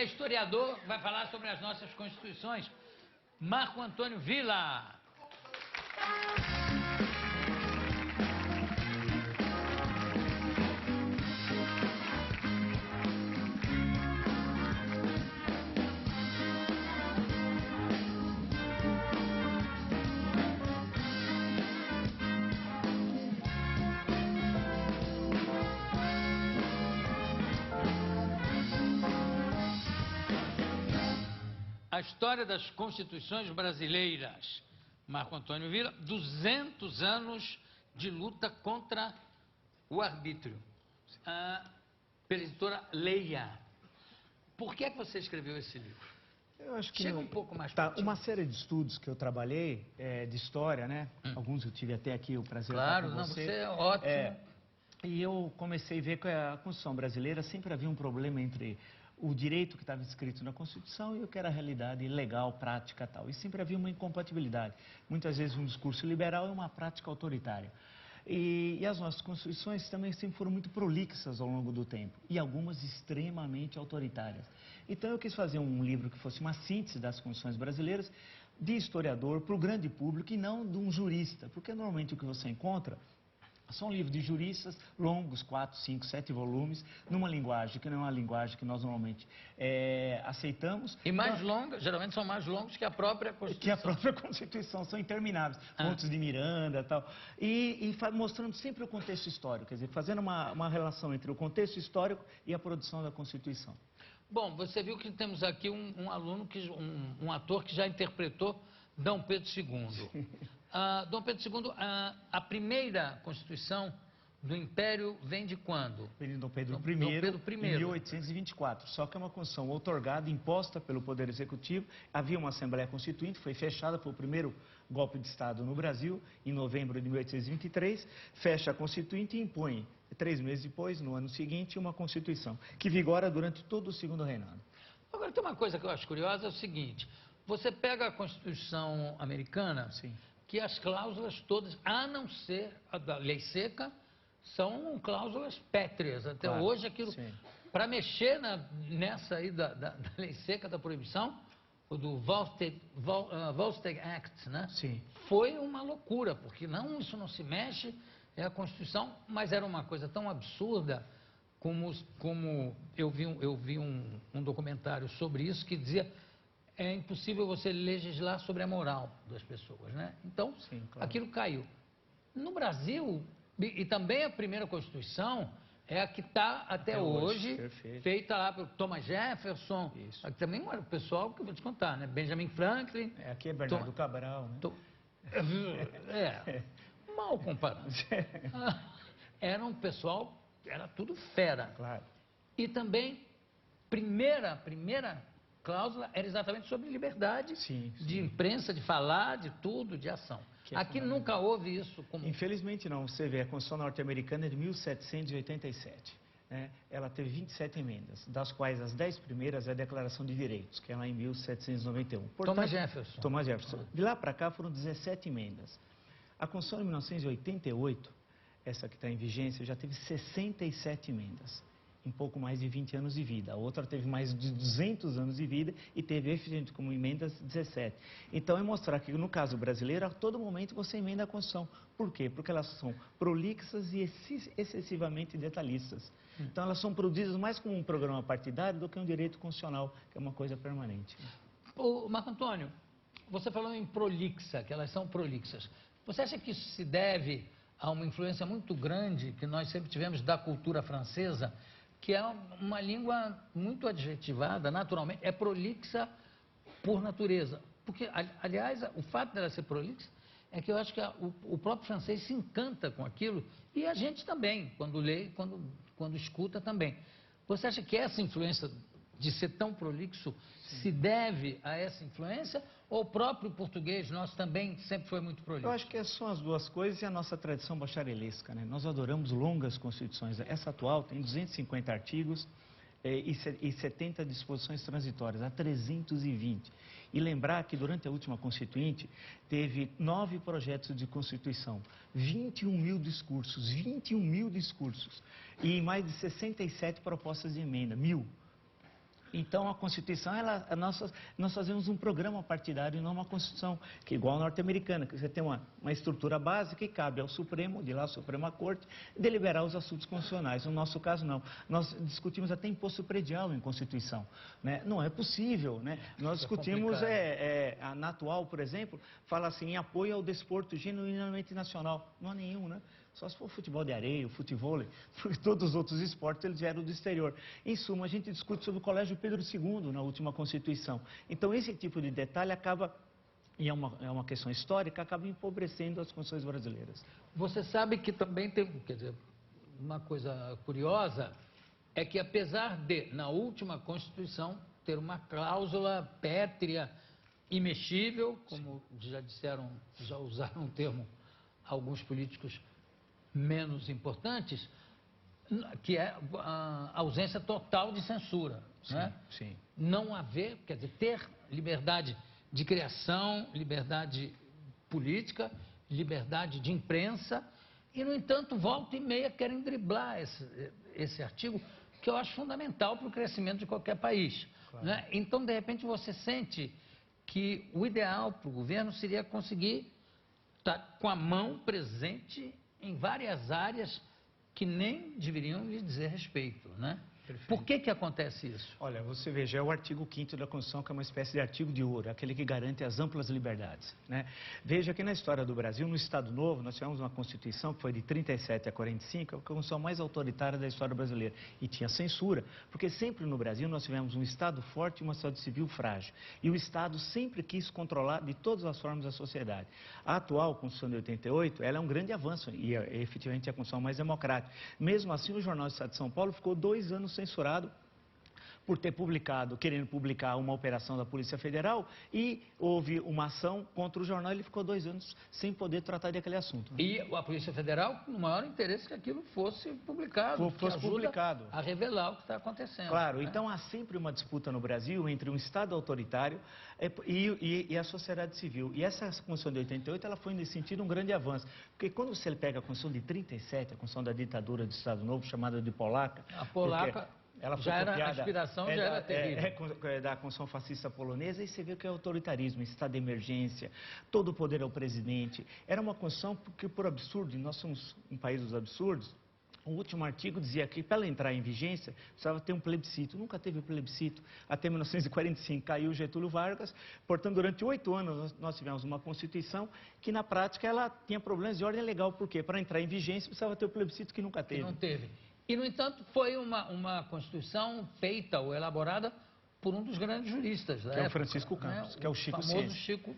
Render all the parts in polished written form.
historiador, vai falar sobre as nossas constituições, Marco Antônio Villa. A história das constituições brasileiras. Marco Antônio Villa, 200 anos de luta contra o arbítrio. Pela editora Leia. Por que é que você escreveu esse livro? Eu acho que chega um pouco mais tá, uma série de estudos que eu trabalhei, de história, né? Alguns eu tive até aqui o prazer de estar com você. Você é ótimo. E eu comecei a ver que a Constituição brasileira sempre havia um problema entre o direito que estava escrito na Constituição e o que era a realidade legal, prática e tal. E sempre havia uma incompatibilidade. Muitas vezes um discurso liberal e uma prática autoritária. E as nossas constituições também sempre foram muito prolixas ao longo do tempo. E algumas extremamente autoritárias. Então eu quis fazer um livro que fosse uma síntese das constituições brasileiras, de historiador, para o grande público e não de um jurista. Porque normalmente o que você encontra são livros de juristas longos, 4, 5, 7 volumes, numa linguagem que não é uma linguagem que nós normalmente aceitamos. E mais longas, geralmente são mais longos que a própria Constituição. Que a própria Constituição, são intermináveis. Fontes de Miranda e tal. E mostrando sempre o contexto histórico, quer dizer, fazendo uma relação entre o contexto histórico e a produção da Constituição. Bom, você viu que temos aqui um aluno, um ator que já interpretou Dom Pedro II. Dom Pedro II, a primeira Constituição do Império vem de quando? Vem de Dom Pedro I, Dom Pedro I, em 1824. Só que é uma Constituição outorgada, imposta pelo Poder Executivo. Havia uma Assembleia Constituinte, foi fechada, foi o primeiro golpe de Estado no Brasil, em novembro de 1823. Fecha a Constituinte e impõe, 3 meses depois, no ano seguinte, uma Constituição, que vigora durante todo o segundo reinado. Agora, tem uma coisa que eu acho curiosa, é o seguinte: você pega a Constituição americana, sim, que as cláusulas todas, a não ser a da lei seca, são cláusulas pétreas. Até claro, hoje, aquilo, para mexer nessa aí da lei seca, da proibição, o do Volstead Act, né? Sim. Foi uma loucura, porque isso não se mexe, é a Constituição, mas era uma coisa tão absurda, como eu vi um documentário sobre isso, que dizia: é impossível você legislar sobre a moral das pessoas, né? Então, sim, claro, aquilo caiu. No Brasil, e também a primeira Constituição é a que está até hoje feita lá pelo Thomas Jefferson. Isso. Aqui também era o pessoal que eu vou te contar, né? Benjamin Franklin. Aqui é Bernardo Cabral, né? Mal comparado. Era um pessoal, era tudo fera. Claro. E também, primeira cláusula era exatamente sobre liberdade de imprensa, de falar, de tudo, de ação. Aqui nunca houve isso. Infelizmente não. Você vê, a Constituição norte-americana é de 1787. Né? Ela teve 27 emendas, das quais as 10 primeiras é a Declaração de Direitos, que é lá em 1791. Portanto, Thomas Jefferson. Thomas Jefferson. De lá para cá foram 17 emendas. A Constituição de 1988, essa que está em vigência, já teve 67 emendas. Em pouco mais de 20 anos de vida. A outra teve mais de 200 anos de vida e teve, efetivamente, como emendas 17. Então, é mostrar que, no caso brasileiro, a todo momento você emenda a Constituição. Por quê? Porque elas são prolixas e excessivamente detalhistas. Então, elas são produzidas mais como um programa partidário do que um direito constitucional, que é uma coisa permanente. Ô, Marco Antônio, você falou em prolixa, que elas são prolixas. Você acha que isso se deve a uma influência muito grande que nós sempre tivemos da cultura francesa, que é uma língua muito adjetivada, naturalmente, é prolixa por natureza? Porque, aliás, o fato dela ser prolixa é que eu acho que o próprio francês se encanta com aquilo, e a gente também, quando lê, quando escuta também. Você acha que essa influência de ser tão prolixo se deve a essa influência, ou o próprio português nosso também sempre foi muito prolixo? Eu acho que são as duas coisas e a nossa tradição bacharelesca, né? Nós adoramos longas constituições. Essa atual tem 250 artigos e 70 disposições transitórias, há 320. E lembrar que durante a última Constituinte teve 9 projetos de Constituição, 21 mil discursos, e mais de 67 propostas de emenda, 1000. Então, a Constituição, nós fazemos um programa partidário, não uma Constituição, que é igual a norte-americana, que você tem uma estrutura básica e cabe ao Supremo, de lá a Suprema Corte, deliberar os assuntos constitucionais. No nosso caso, não. Nós discutimos até imposto predial em Constituição. Né? Não é possível. Né? Nós discutimos, na atual, por exemplo, fala assim, em apoio ao desporto genuinamente nacional. Não há nenhum, né? Só se for futebol de areia, futevôlei, porque todos os outros esportes eles vieram do exterior. Em suma, a gente discute sobre o Colégio Pedro II na última Constituição. Então, esse tipo de detalhe acaba, e é uma questão histórica, acaba empobrecendo as Constituições brasileiras. Você sabe que também tem, quer dizer, uma coisa curiosa, é que apesar de, na última Constituição, ter uma cláusula pétrea, imexível, como já disseram, já usaram o termo alguns políticos menos importantes, que é a ausência total de censura. Sim, né? sim. Não haver, quer dizer, ter liberdade de criação, liberdade política, liberdade de imprensa, e, no entanto, volta e meia querem driblar esse artigo, que eu acho fundamental para o crescimento de qualquer país. Claro. Né? Então, de repente, você sente que o ideal para o governo seria conseguir estar com a mão presente em várias áreas que nem deveriam lhe dizer respeito, né? Perfeito. Por que acontece isso? Olha, você veja, é o artigo 5º da Constituição, que é uma espécie de artigo de ouro, aquele que garante as amplas liberdades. Né? Veja que na história do Brasil, no Estado Novo, nós tivemos uma Constituição que foi de 37 a 45, a Constituição mais autoritária da história brasileira. E tinha censura, porque sempre no Brasil nós tivemos um Estado forte e uma sociedade civil frágil. E o Estado sempre quis controlar de todas as formas a sociedade. A atual Constituição de 88, ela é um grande avanço, e é efetivamente a Constituição mais democrática. Mesmo assim, o Jornal do Estado de São Paulo ficou 2 anos censurado por ter querendo publicar uma operação da Polícia Federal, e houve uma ação contra o jornal, ele ficou 2 anos sem poder tratar daquele assunto. Né? E a Polícia Federal, no maior interesse que aquilo fosse publicado, fosse publicado, a revelar o que está acontecendo. Claro, né? Então há sempre uma disputa no Brasil entre um Estado autoritário e a sociedade civil. E essa Constituição de 88, ela foi nesse sentido um grande avanço. Porque quando você pega a Constituição de 37, a Constituição da ditadura do Estado Novo, chamada de Polaca... A Polaca... Ela foi já era, copiada, a inspiração já era terrível. É da Constituição fascista polonesa, e você vê que é autoritarismo, estado de emergência, todo o poder ao presidente. Era uma Constituição que, por absurdo, e nós somos um país dos absurdos, o último artigo dizia que, para ela entrar em vigência, precisava ter um plebiscito. Nunca teve plebiscito. Até 1945 caiu Getúlio Vargas. Portanto, durante 8 anos, nós tivemos uma Constituição que, na prática, ela tinha problemas de ordem legal. Por quê? Para entrar em vigência, precisava ter o plebiscito, que nunca teve. Que não teve. E, no entanto, foi uma Constituição feita ou elaborada por um dos grandes juristas da época. Que é o Francisco Campos, né? que é o Chico famoso Ciência. Chico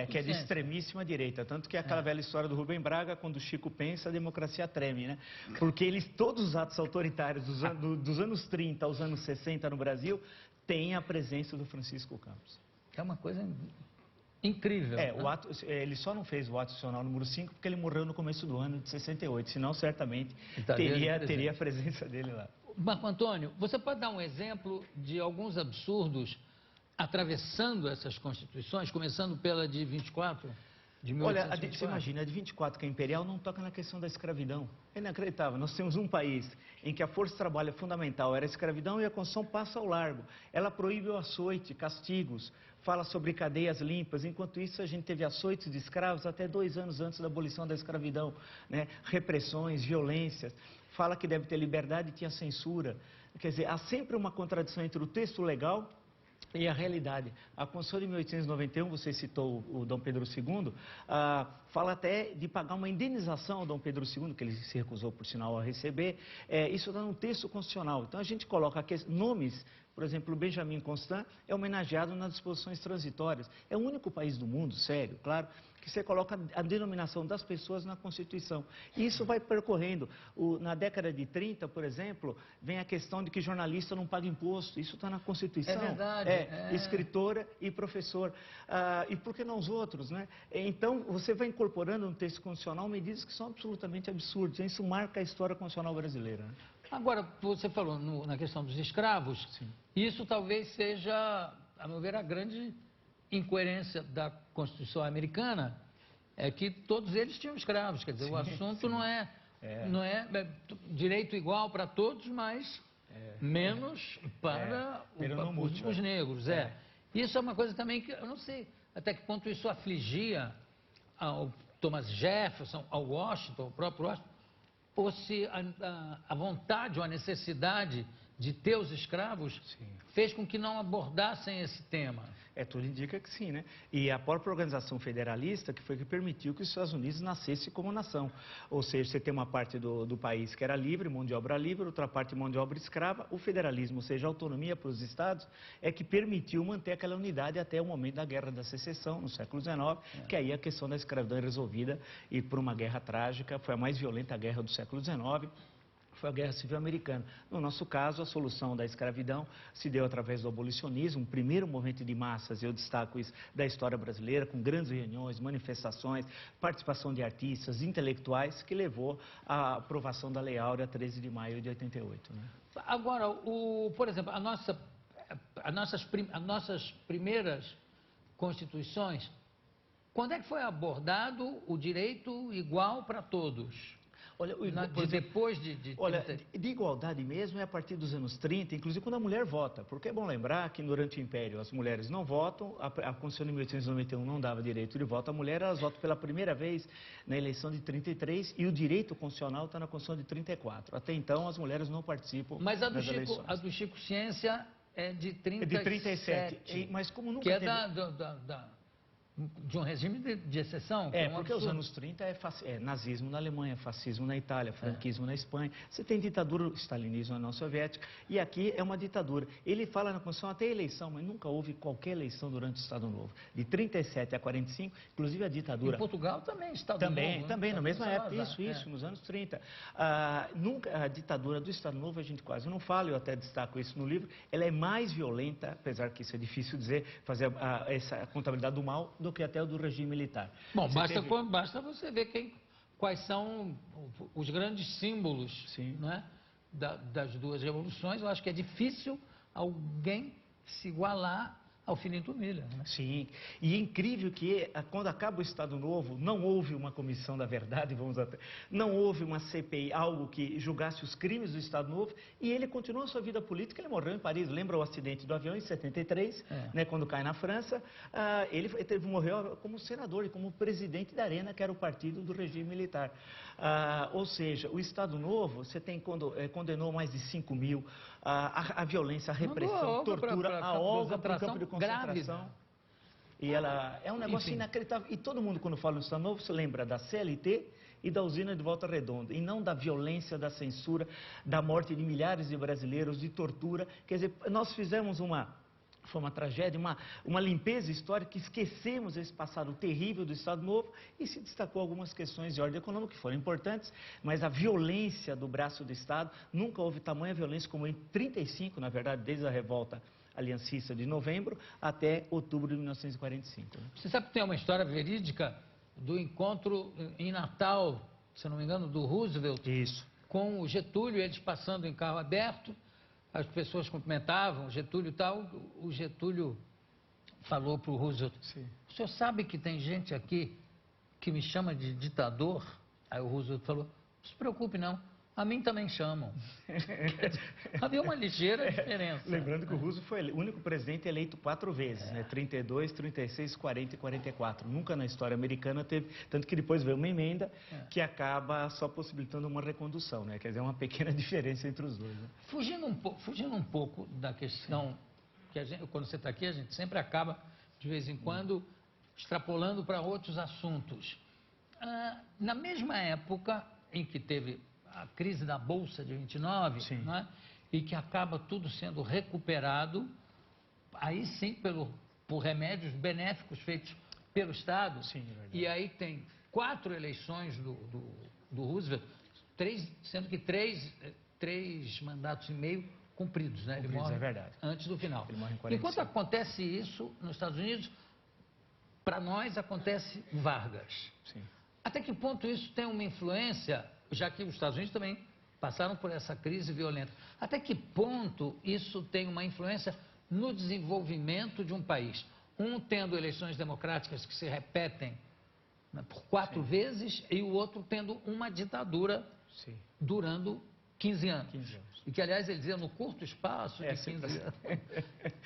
Que é de extremíssima direita. Tanto que é aquela velha história do Rubem Braga, quando o Chico pensa, a democracia treme, né? Porque todos os atos autoritários dos anos 30 aos anos 60 no Brasil têm a presença do Francisco Campos. É uma coisa incrível. Né? Ele só não fez o ato institucional número 5 porque ele morreu no começo do ano de 68, senão certamente teria a presença dele lá. Marco Antônio, você pode dar um exemplo de alguns absurdos atravessando essas constituições, começando pela de 24? De 1824? Olha, você imagina, a de 24, que é imperial, não toca na questão da escravidão. É inacreditável. Nós temos um país em que a força de trabalho fundamental era a escravidão, e a Constituição passa ao largo. Ela proíbe o açoite, castigos, fala sobre cadeias limpas. Enquanto isso, a gente teve açoites de escravos até 2 anos antes da abolição da escravidão. Né? Repressões, violências. Fala que deve ter liberdade e tinha censura. Quer dizer, há sempre uma contradição entre o texto legal e a realidade. A Constituição de 1891, você citou o Dom Pedro II, fala até de pagar uma indenização ao Dom Pedro II, que ele se recusou, por sinal, a receber. Isso está no texto constitucional. Então, a gente coloca aqui nomes, por exemplo, o Benjamin Constant é homenageado nas disposições transitórias. É o único país do mundo, sério, claro, que você coloca a denominação das pessoas na Constituição. E isso vai percorrendo. Na década de 30, por exemplo, vem a questão de que jornalista não paga imposto. Isso está na Constituição. É verdade. Escritora e professor. E por que não os outros, né? Então, você vai incorporando no texto constitucional medidas que são absolutamente absurdas. Isso marca a história constitucional brasileira. Né? Agora, você falou na questão dos escravos. Sim. Isso talvez seja, a meu ver, a grande incoerência da Constituição americana, é que todos eles tinham escravos. Quer dizer, o assunto não é direito igual para todos, mas menos para os negros. Isso é uma coisa também que eu não sei até que ponto isso afligia ao Thomas Jefferson, ao Washington, ao próprio Washington, ou se a vontade ou a necessidade de ter os escravos fez com que não abordassem esse tema. Tudo indica que sim, né? E a própria organização federalista que foi que permitiu que os Estados Unidos nascesse como nação. Ou seja, você tem uma parte do país que era livre, mão de obra livre, outra parte mão de obra escrava. O federalismo, ou seja, a autonomia para os estados, é que permitiu manter aquela unidade até o momento da Guerra da Secessão, no século XIX, que aí a questão da escravidão é resolvida e por uma guerra trágica, foi a mais violenta guerra do século XIX. Foi a Guerra Civil Americana. No nosso caso, a solução da escravidão se deu através do abolicionismo, um primeiro movimento de massas, eu destaco isso, da história brasileira, com grandes reuniões, manifestações, participação de artistas, intelectuais, que levou à aprovação da Lei Áurea 13 de maio de 88. Né? Agora, por exemplo, as nossas primeiras constituições, quando é que foi abordado o direito igual para todos? Olha, depois de de igualdade mesmo é a partir dos anos 30, inclusive quando a mulher vota, porque é bom lembrar que durante o Império as mulheres não votam, a Constituição de 1891 não dava direito de voto à mulher, elas votam pela primeira vez na eleição de 33 e o direito constitucional está na Constituição de 34. Até então as mulheres não participam das eleições. Mas a do Chico Ciência é de 37. É de 37, mas como nunca que é teve... de um regime de exceção. Porque os anos 30 é nazismo na Alemanha, fascismo na Itália, franquismo na Espanha. Você tem ditadura, stalinismo na União Soviética, e aqui é uma ditadura. Ele fala na Constituição até eleição, mas nunca houve qualquer eleição durante o Estado Novo. De 37 a 45, inclusive a ditadura... Em Portugal também, Estado Novo. Também, na mesma época, isso, nos anos 30. Nunca a ditadura do Estado Novo, a gente quase não fala, eu até destaco isso no livro, ela é mais violenta, apesar que isso é difícil dizer, fazer essa contabilidade do mal, do que até o do regime militar. Bom, basta você ver quais são os grandes símbolos, né, das duas revoluções. Eu acho que é difícil alguém se igualar ao Finito Miller. Né? Sim, e é incrível que quando acaba o Estado Novo, não houve uma comissão da verdade, não houve uma CPI, algo que julgasse os crimes do Estado Novo, e ele continuou a sua vida política, ele morreu em Paris, lembra o acidente do avião em 73, né, quando cai na França, ele morreu como senador e como presidente da Arena, que era o partido do regime militar. Ou seja, o Estado Novo, você tem condenou mais de 5 mil, a violência, a repressão, tortura, a olga para o campo de concentração. E ela é um negócio inacreditável. E todo mundo, quando fala no Estado Novo, se lembra da CLT e da usina de Volta Redonda, e não da violência, da censura, da morte de milhares de brasileiros, de tortura. Quer dizer, nós fizemos foi uma tragédia, uma limpeza histórica, esquecemos esse passado terrível do Estado Novo e se destacou algumas questões de ordem econômica que foram importantes, mas a violência do braço do Estado, nunca houve tamanha violência como em 35, na verdade, desde a revolta aliancista de novembro até outubro de 1945. Né? Você sabe que tem uma história verídica do encontro em Natal, se não me engano, do Roosevelt com o Getúlio, eles passando em carro aberto, as pessoas cumprimentavam o Getúlio e tal, o Getúlio falou para o Roosevelt, o senhor sabe que tem gente aqui que me chama de ditador? Aí o Roosevelt falou, não se preocupe não, a mim também chamam. Havia uma ligeira diferença. Lembrando que o Roosevelt foi o único presidente eleito 4 vezes, né? 32, 36, 40 e 44. Nunca na história americana teve, tanto que depois veio uma emenda que acaba só possibilitando uma recondução, né? Quer dizer, uma pequena diferença entre os dois. Né? Fugindo um pouco da questão, que quando você está aqui, a gente sempre acaba, de vez em quando, extrapolando para outros assuntos. Na mesma época em que teve a crise da Bolsa de 29, né, e que acaba tudo sendo recuperado, aí sim por remédios benéficos feitos pelo Estado, e aí tem 4 eleições do Roosevelt, sendo que 3 mandatos e meio cumpridos, né? Ele morre antes do final. Enquanto acontece isso nos Estados Unidos, para nós acontece Vargas. Até que ponto isso tem uma influência, já que os Estados Unidos também passaram por essa crise violenta, até que ponto isso tem uma influência no desenvolvimento de um país? Um tendo eleições democráticas que se repetem, né, por 4 vezes, e o outro tendo uma ditadura durando 15 anos. 15 anos. E que, aliás, ele dizia no curto espaço de 15 anos.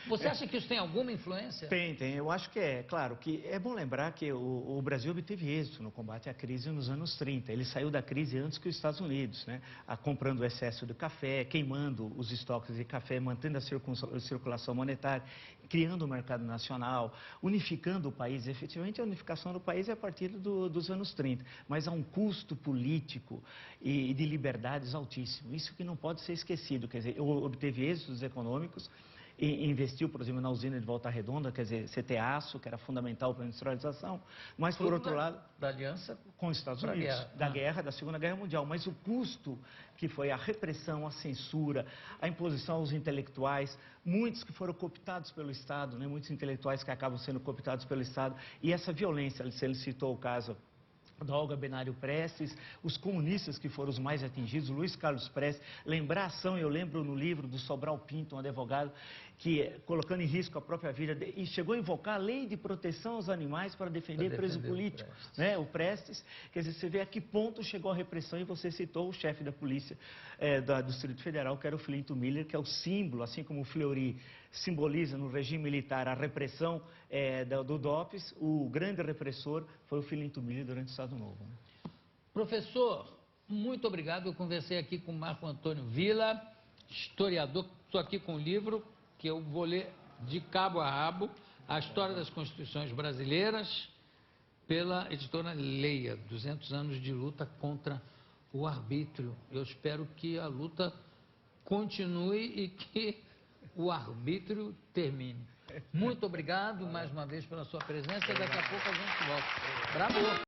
Você acha que isso tem alguma influência? Tem. Eu acho que claro, que é bom lembrar que o Brasil obteve êxito no combate à crise nos anos 30. Ele saiu da crise antes que os Estados Unidos, né? Comprando o excesso de café, queimando os estoques de café, mantendo a circulação monetária, criando o mercado nacional, unificando o país. Efetivamente, a unificação do país é a partir dos anos 30. Mas há um custo político e de liberdades altíssimo. Isso que não pode ser esquecido. Quer dizer, obteve êxitos econômicos, e investiu, por exemplo, na usina de Volta Redonda, quer dizer, CT Aço, que era fundamental para a industrialização, mas, por outro lado, da aliança com os Estados Unidos, da Segunda Guerra Mundial. Mas o custo que foi a repressão, a censura, a imposição aos intelectuais, muitos que foram cooptados pelo Estado, né, muitos intelectuais que acabam sendo cooptados pelo Estado, e essa violência, ele citou o caso da Olga Benário Prestes, os comunistas que foram os mais atingidos, Luiz Carlos Prestes, lembrar a ação, eu lembro no livro do Sobral Pinto, um advogado, que colocando em risco a própria vida, e chegou a invocar a lei de proteção aos animais para defender preso político, né? O Prestes. Quer dizer, você vê a que ponto chegou a repressão, e você citou o chefe da polícia do Distrito Federal, que era o Filinto Miller, que é o símbolo, assim como o Fleury simboliza no regime militar a repressão do DOPS, o grande repressor foi o Filinto Miller durante o Estado Novo. Né? Professor, muito obrigado. Eu conversei aqui com Marco Antônio Villa, historiador. Estou aqui com um livro que eu vou ler de cabo a rabo, A História das Constituições Brasileiras, pela editora Leia, 200 anos de luta contra o arbítrio. Eu espero que a luta continue e que o arbítrio termine. Muito obrigado mais uma vez pela sua presença. Daqui a pouco a gente volta. Bravo!